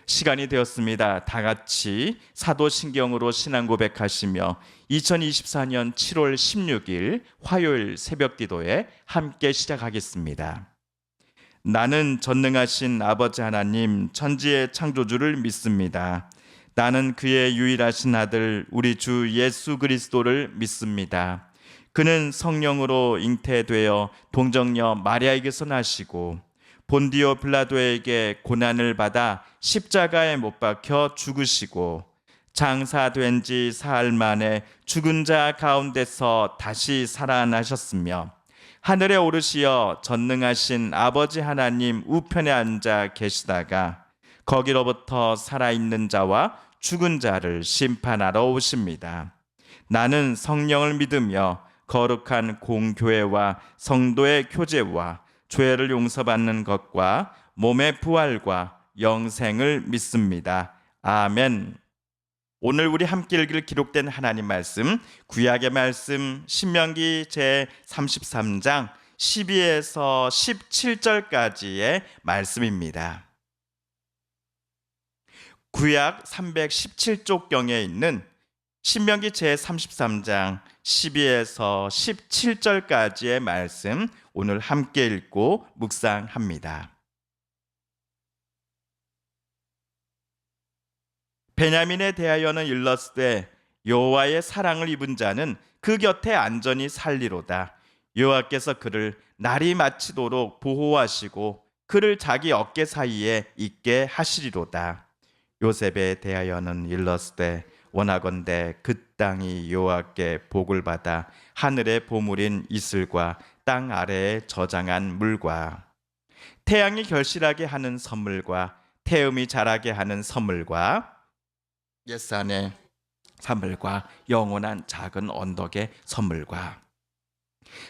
시간이 되었습니다. 다 같이 사도신경으로 신앙 고백하시며 2024년 7월 16일 화요일 새벽 기도에 함께 시작하겠습니다. 나는 전능하신 아버지 하나님 천지의 창조주를 믿습니다. 나는 그의 유일하신 아들 우리 주 예수 그리스도를 믿습니다. 그는 성령으로 잉태되어 동정녀 마리아에게서 나시고 본디오 빌라도에게 고난을 받아 십자가에 못 박혀 죽으시고 장사된 지 사흘 만에 죽은 자 가운데서 다시 살아나셨으며 하늘에 오르시어 전능하신 아버지 하나님 우편에 앉아 계시다가 거기로부터 살아있는 자와 죽은 자를 심판하러 오십니다. 나는 성령을 믿으며 거룩한 공교회와 성도의 교제와 죄를 용서받는 것과 몸의 부활과 영생을 믿습니다. 아멘. 오늘 우리 함께 읽을 기록된 하나님 말씀, 구약의 말씀 신명기 제33장 12에서 17절까지의 말씀입니다. 구약 317쪽경에 있는 신명기 제33장 12에서 17절까지의 말씀 오늘 함께 읽고 묵상합니다. 베냐민에 대하여는 일렀으되 여호와의 사랑을 입은 자는 그 곁에 안전히 살리로다. 여호와께서 그를 날이 마치도록 보호하시고 그를 자기 어깨 사이에 있게 하시리로다. 요셉에 대하여는 일렀으되 원하건대 그 땅이 여호와께 복을 받아 하늘의 보물인 이슬과 땅 아래에 저장한 물과 태양이 결실하게 하는 선물과 태음이 자라게 하는 선물과 옛산의 선물과 영원한 작은 언덕의 선물과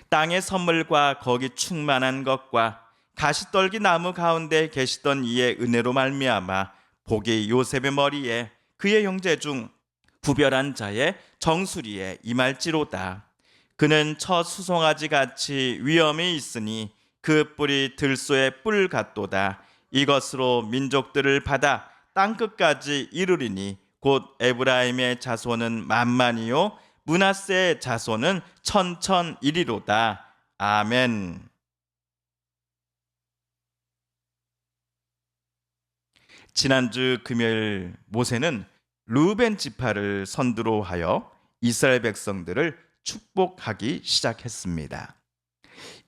땅의 선물과 거기 충만한 것과 가시떨기 나무 가운데 계시던 이의 은혜로 말미암아 복이 요셉의 머리에 그의 형제 중 구별한 자의 정수리에 임할지로다. 그는 첫 수송아지 같이 위엄이 있으니 그 뿔이 들소의 뿔 같도다. 이것으로 민족들을 받아 땅끝까지 이르리니 곧 에브라임의 자손은 만만이요 므낫세의 자손은 천천이리로다. 아멘. 지난주 금요일 모세는 르우벤 지파를 선두로 하여 이스라엘 백성들을 축복하기 시작했습니다.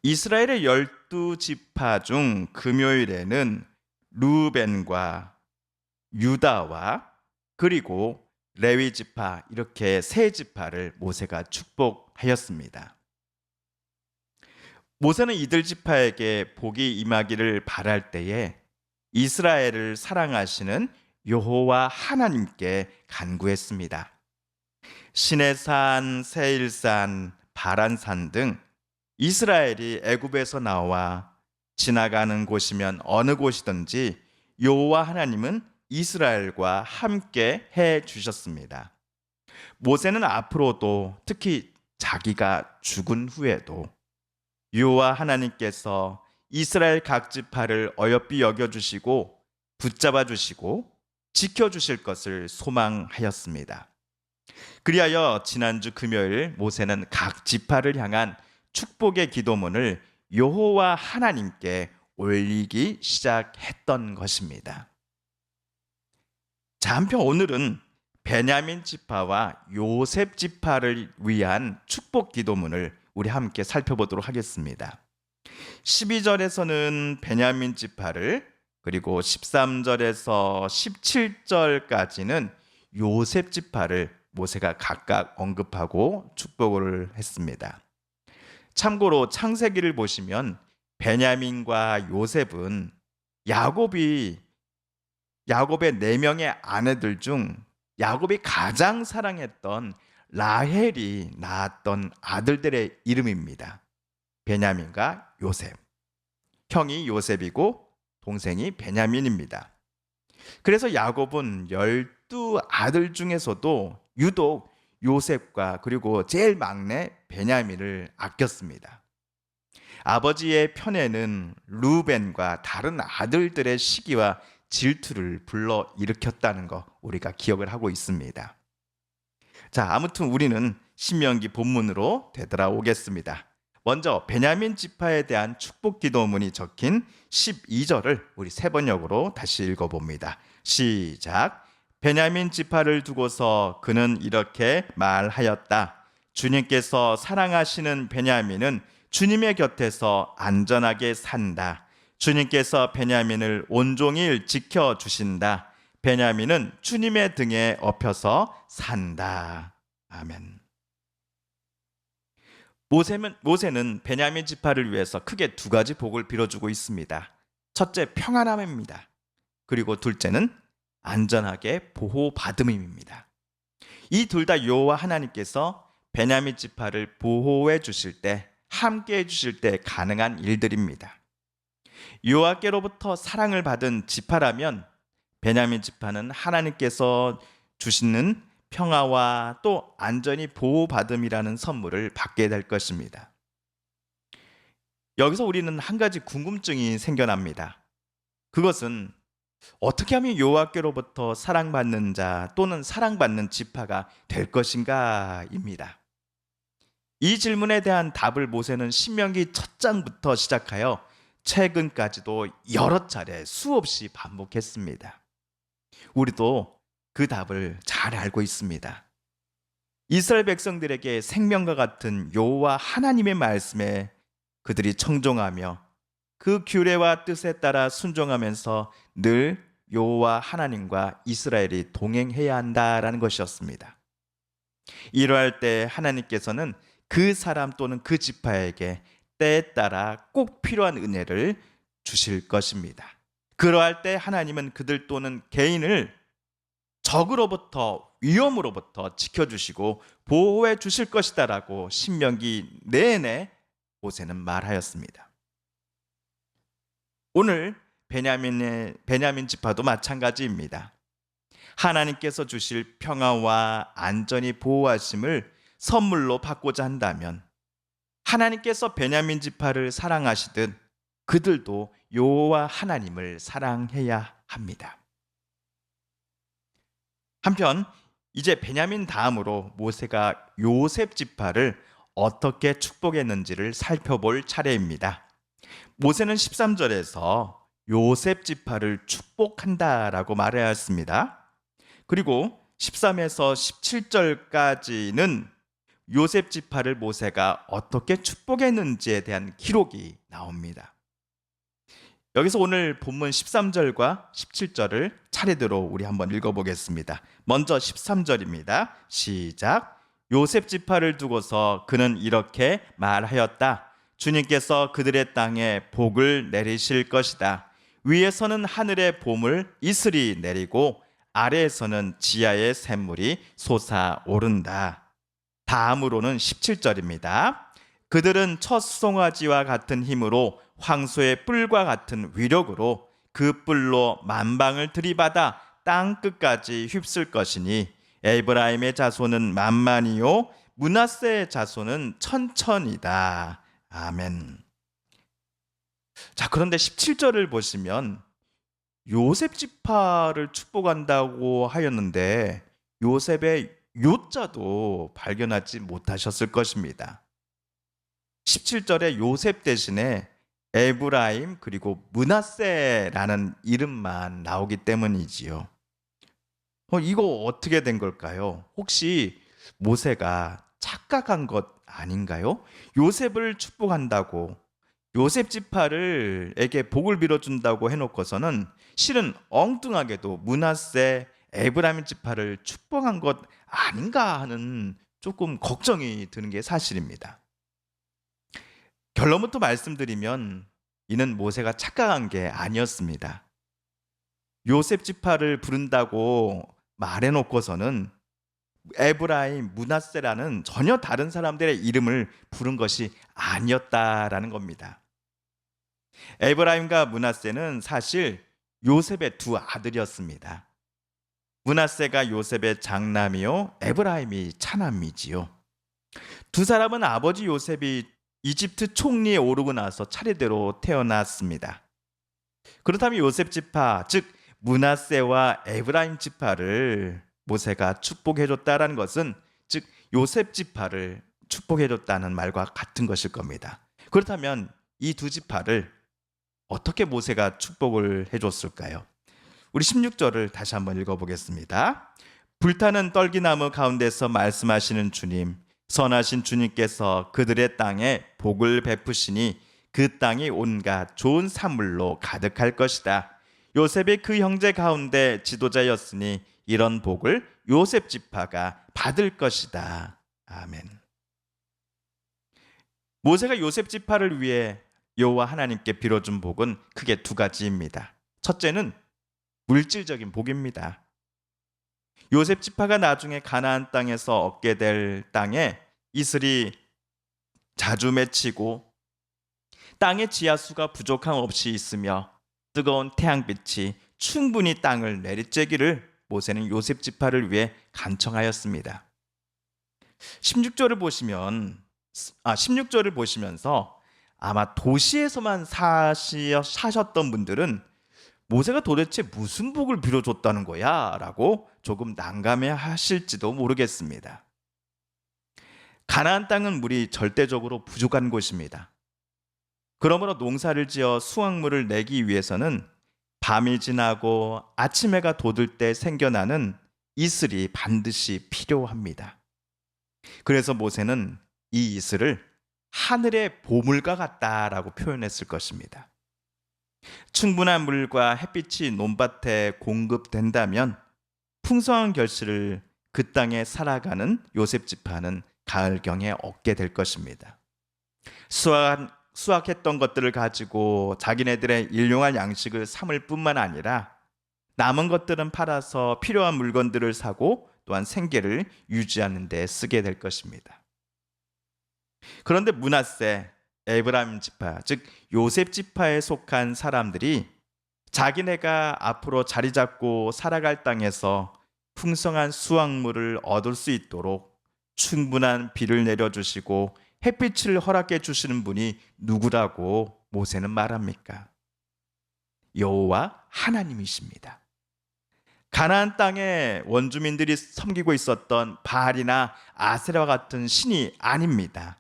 이스라엘의 12지파 중 금요일에는 르우벤과 유다와 그리고 레위 지파 이렇게 세 지파를 모세가 축복하였습니다. 모세는 이들 지파에게 복이 임하기를 바랄 때에 이스라엘을 사랑하시는 여호와 하나님께 간구했습니다. 시내산, 세일산, 바란산 등 이스라엘이 애굽에서 나와 지나가는 곳이면 어느 곳이든지 여호와 하나님은 이스라엘과 함께 해 주셨습니다. 모세는 앞으로도 특히 자기가 죽은 후에도 여호와 하나님께서 이스라엘 각 지파를 어여삐 여겨주시고 붙잡아 주시고 지켜주실 것을 소망하였습니다. 그리하여 지난주 금요일 모세는 각 지파를 향한 축복의 기도문을 여호와 하나님께 올리기 시작했던 것입니다. 자, 한편 오늘은 베냐민 지파와 요셉 지파를 위한 축복 기도문을 우리 함께 살펴보도록 하겠습니다. 12절에서는 베냐민 지파를 그리고 13절에서 17절까지는 요셉 지파를 모세가 각각 언급하고 축복을 했습니다. 참고로 창세기를 보시면 베냐민과 요셉은 야곱의 4명의 아내들 중 야곱이 가장 사랑했던 라헬이 낳았던 아들들의 이름입니다. 베냐민과 요셉. 형이 요셉이고 동생이 베냐민입니다. 그래서 야곱은 12아들 중에서도 유독 요셉과 그리고 제일 막내 베냐민을 아꼈습니다. 아버지의 편에는 르우벤과 다른 아들들의 시기와 질투를 불러 일으켰다는 거 우리가 기억을 하고 있습니다. 자, 아무튼 우리는 신명기 본문으로 되돌아오겠습니다. 먼저 베냐민 지파에 대한 축복 기도문이 적힌 12절을 우리 세 번역으로 다시 읽어봅니다. 시작. 베냐민 지파를 두고서 그는 이렇게 말하였다. 주님께서 사랑하시는 베냐민은 주님의 곁에서 안전하게 산다. 주님께서 베냐민을 온종일 지켜주신다. 베냐민은 주님의 등에 업혀서 산다. 아멘. 모세는 베냐민 지파를 위해서 크게 두 가지 복을 빌어주고 있습니다. 첫째, 평안함입니다. 그리고 둘째는 안전하게 보호받음입니다. 이 둘 다 여호와 하나님께서 베냐민 지파를 보호해 주실 때, 함께 해 주실 때 가능한 일들입니다. 여호와께로부터 사랑을 받은 지파라면 베냐민 지파는 하나님께서 주시는 평화와 또 안전히 보호받음이라는 선물을 받게 될 것입니다. 여기서 우리는 한 가지 궁금증이 생겨납니다. 그것은 어떻게 하면 여호와께로부터 사랑받는 자 또는 사랑받는 지파가 될 것인가입니다. 이 질문에 대한 답을 모세는 신명기 첫 장부터 시작하여 최근까지도 여러 차례 수없이 반복했습니다. 우리도 그 답을 잘 알고 있습니다. 이스라엘 백성들에게 생명과 같은 여호와 하나님의 말씀에 그들이 청종하며 그 규례와 뜻에 따라 순종하면서 늘 여호와 하나님과 이스라엘이 동행해야 한다라는 것이었습니다. 이러할 때 하나님께서는 그 사람 또는 그 지파에게 때에 따라 꼭 필요한 은혜를 주실 것입니다. 그러할 때 하나님은 그들 또는 개인을 적으로부터, 위험으로부터 지켜주시고 보호해 주실 것이다라고 신명기 내내 모세는 말하였습니다. 오늘 베냐민 지파도 마찬가지입니다. 하나님께서 주실 평화와 안전히 보호하심을 선물로 받고자 한다면 하나님께서 베냐민 지파를 사랑하시듯 그들도 여호와 하나님을 사랑해야 합니다. 한편 이제 베냐민 다음으로 모세가 요셉 지파를 어떻게 축복했는지를 살펴볼 차례입니다. 모세는 13절에서 요셉 지파를 축복한다라고 말하였습니다. 그리고 13에서 17절까지는 요셉 지파를 모세가 어떻게 축복했는지에 대한 기록이 나옵니다. 여기서 오늘 본문 13절과 17절을 차례대로 우리 한번 읽어보겠습니다. 먼저 13절입니다. 시작. 요셉 지파를 두고서 그는 이렇게 말하였다. 주님께서 그들의 땅에 복을 내리실 것이다. 위에서는 하늘의 봄을 이슬이 내리고 아래에서는 지하의 샘물이 솟아오른다. 다음으로는 17절입니다. 그들은 첫 송아지와 같은 힘으로 황소의 뿔과 같은 위력으로 그 뿔로 만방을 들이받아 땅 끝까지 휩쓸 것이니 에브라임의 자손은 만만이요 므낫세의 자손은 천천이다. 아멘. 자, 그런데 17절을 보시면 요셉 지파를 축복한다고 하였는데 요셉의 요자도 발견하지 못하셨을 것입니다. 17절에 요셉 대신에 에브라임 그리고 므낫세라는 이름만 나오기 때문이지요. 이거 어떻게 된 걸까요? 혹시 모세가 착각한 것 아닌가요? 요셉을 축복한다고 요셉 지파를에게 복을 빌어준다고 해놓고서는 실은 엉뚱하게도 므낫세 에브라임 지파를 축복한 것 아닌가 하는 조금 걱정이 드는 게 사실입니다. 결론부터 말씀드리면 이는 모세가 착각한 게 아니었습니다. 요셉 지파를 부른다고 말해놓고서는 에브라임, 므낫세라는 전혀 다른 사람들의 이름을 부른 것이 아니었다라는 겁니다. 에브라임과 므낫세는 사실 요셉의 두 아들이었습니다. 므낫세가 요셉의 장남이요 에브라임이 차남이지요. 두 사람은 아버지 요셉이 이집트 총리에 오르고 나서 차례대로 태어났습니다. 그렇다면 요셉 지파, 즉 므낫세와 에브라임 지파를 모세가 축복해 줬다라는 것은 즉 요셉 지파를 축복해 줬다는 말과 같은 것일 겁니다. 그렇다면 이 두 지파를 어떻게 모세가 축복을 해 줬을까요? 우리 16절을 다시 한번 읽어 보겠습니다. 불타는 떨기나무 가운데서 말씀하시는 주님, 선하신 주님께서 그들의 땅에 복을 베푸시니 그 땅이 온갖 좋은 산물로 가득할 것이다. 요셉이 그 형제 가운데 지도자였으니 이런 복을 요셉 지파가 받을 것이다. 아멘. 모세가 요셉 지파를 위해 여호와 하나님께 빌어준 복은 크게 두 가지입니다. 첫째는 물질적인 복입니다. 요셉 지파가 나중에 가나안 땅에서 얻게 될 땅에 이슬이 자주 맺히고 땅의 지하수가 부족함 없이 있으며 뜨거운 태양빛이 충분히 땅을 내리쬐기를 모세는 요셉 지파를 위해 간청하였습니다. 16절을 보시면서 아마 도시에서만 사셨던 분들은 모세가 도대체 무슨 복을 빌어줬다는 거야? 라고 조금 난감해 하실지도 모르겠습니다. 가나안 땅은 물이 절대적으로 부족한 곳입니다. 그러므로 농사를 지어 수확물을 내기 위해서는 밤이 지나고 아침 해가 돋을 때 생겨나는 이슬이 반드시 필요합니다. 그래서 모세는 이 이슬을 하늘의 보물과 같다라고 표현했을 것입니다. 충분한 물과 햇빛이 논밭에 공급된다면 풍성한 결실을 그 땅에 살아가는 요셉 지파는 가을경에 얻게 될 것입니다. 수확했던 것들을 가지고 자기네들의 일용할 양식을 삼을 뿐만 아니라 남은 것들은 팔아서 필요한 물건들을 사고 또한 생계를 유지하는 데 쓰게 될 것입니다. 그런데 므낫세, 에브라임 지파, 즉 요셉 지파에 속한 사람들이 자기네가 앞으로 자리 잡고 살아갈 땅에서 풍성한 수확물을 얻을 수 있도록 충분한 비를 내려주시고 햇빛을 허락해 주시는 분이 누구라고 모세는 말합니까? 여호와 하나님이십니다. 가나안 땅에 원주민들이 섬기고 있었던 바알이나 아세라와 같은 신이 아닙니다.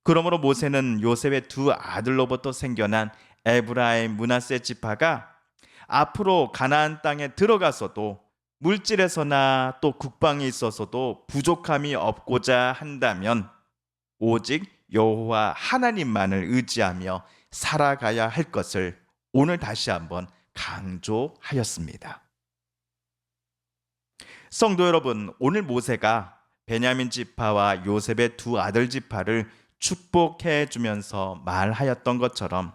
그러므로 모세는 요셉의 두 아들로부터 생겨난 에브라임, 므낫세 지파가 앞으로 가나안 땅에 들어가서도 물질에서나 또 국방에 있어서도 부족함이 없고자 한다면 오직 여호와 하나님만을 의지하며 살아가야 할 것을 오늘 다시 한번 강조하였습니다. 성도 여러분, 오늘 모세가 베냐민 지파와 요셉의 두 아들 지파를 축복해 주면서 말하였던 것처럼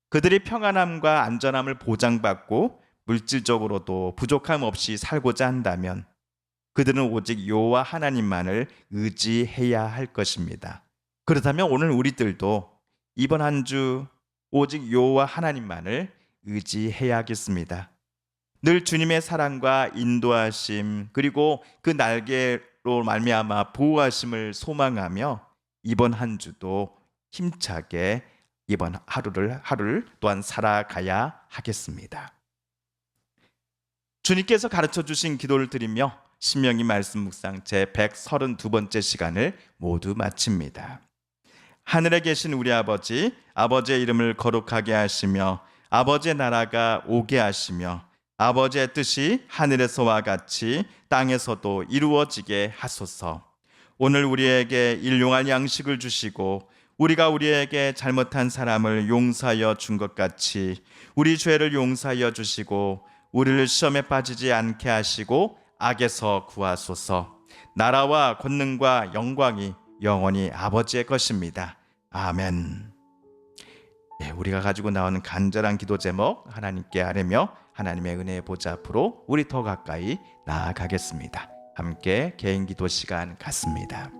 그들이 평안함과 안전함을 보장받고 물질적으로도 부족함 없이 살고자 한다면 그들은 오직 여호와 하나님만을 의지해야 할 것입니다. 그렇다면 오늘 우리들도 이번 한 주 오직 여호와 하나님만을 의지해야겠습니다. 늘 주님의 사랑과 인도하심 그리고 그 날개로 말미암아 보호하심을 소망하며 이번 한 주도 힘차게 이번 하루를 또한 살아가야 하겠습니다. 주님께서 가르쳐 주신 기도를 드리며 신명기 말씀 묵상 제 132번째 시간을 모두 마칩니다. 하늘에 계신 우리 아버지, 아버지의 이름을 거룩하게 하시며 아버지의 나라가 오게 하시며 아버지의 뜻이 하늘에서와 같이 땅에서도 이루어지게 하소서. 오늘 우리에게 일용할 양식을 주시고 우리가 우리에게 잘못한 사람을 용서하여 준 것 같이 우리 죄를 용서하여 주시고 우리를 시험에 빠지지 않게 하시고 악에서 구하소서. 나라와 권능과 영광이 영원히 아버지의 것입니다. 아멘. 우리가 가지고 나오는 간절한 기도 제목 하나님께 아뢰며 하나님의 은혜의 보좌 앞으로 우리 더 가까이 나아가겠습니다. 함께 개인 기도 시간 갖습니다.